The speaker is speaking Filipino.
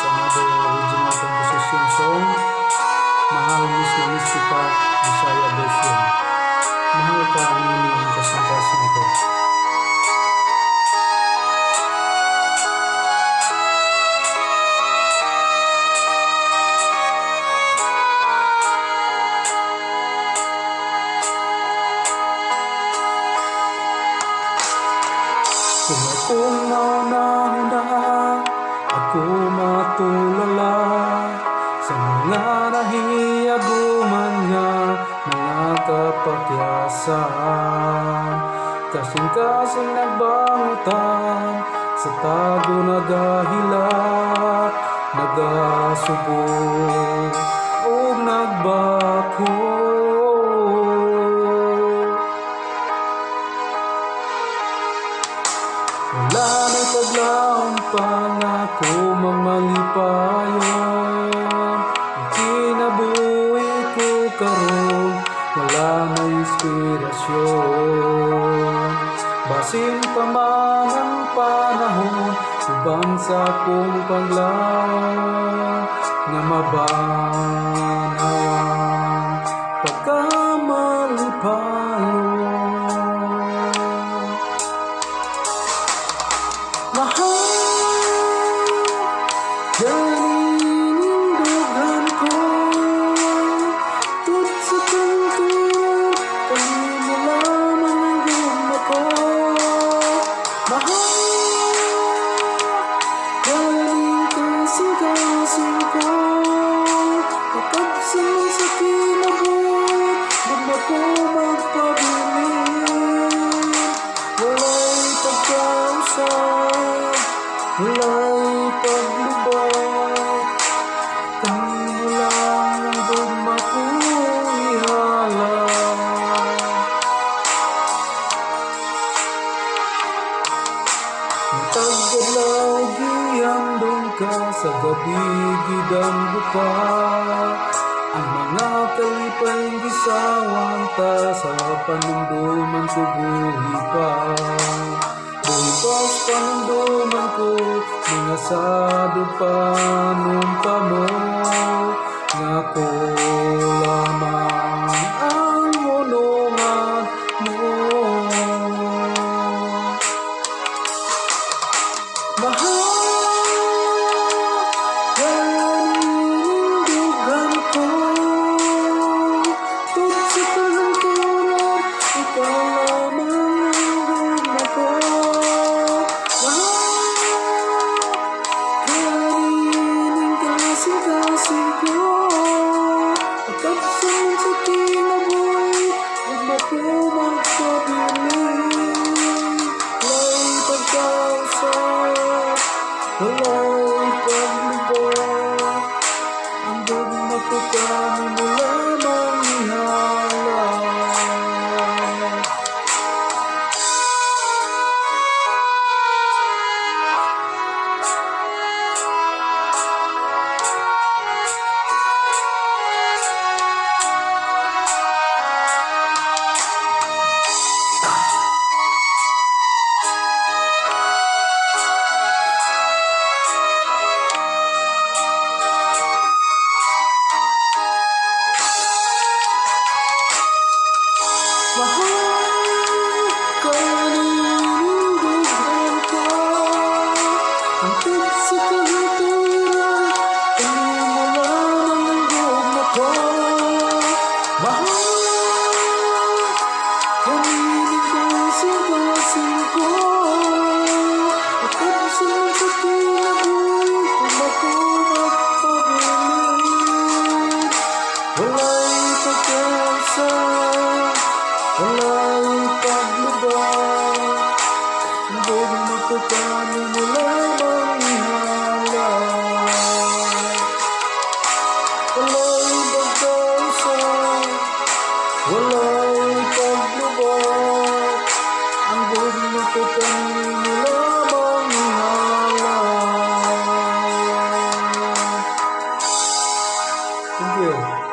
another original composition song. Mahal Miss na Miss Kita, Bisaya version. Mahal ka ang inyong kasing-kasing ko. Kung akong mauna-una, ako matulala sa mga nahiyaguman nga mga kapakyasan. Kasing-kasing nagbangutan, sa tago nagahilak, nagasubok o nagbako. Wala na'y paglaong pangako mamalipayon. Ang kinabuhi ko karon, wala na inspirasyon. Basin pa man ang panahon, uban sa akong paglaon, nga mabanawan pagkamalipayon. Mahal, ganinindughan ko, tut sa tungtong, kayo mo lamang ang guma ko. Mahal, ganing kasing-kasing ko, matapsan sa kinabuhi, huwag na ko magpabilin. Wala'y pagkausap, wala'y paglubak, tayo mo lang ang dugma ko ihala. Matagdalaw gihandong ka, sa gabi gidanggo pa, ang mga kalipay gisawang ta, sa panumduman ko buhi pa. Buhos panumduman ko, mga sado panumpa mo, nga ko lamang ang unungan mo. Mahal, ganinindughan ko, tut sa kalungkuran, ikaw lamang ang gugma ko. Kasing-kasing ko, matapsan sa kinabuhi, huwag na ko magpabilin. Wala'y pagkausap, wala'y paglubak, ang dugma ko kami mo lamang ihala. Wala'y pagkausap, wala'y paglubak, ang dugma ko kami mo lamang ihala. Wala'y pagkausap, wala'y paglubak, ang dugma ko kami mo lamang ihala. Thank you.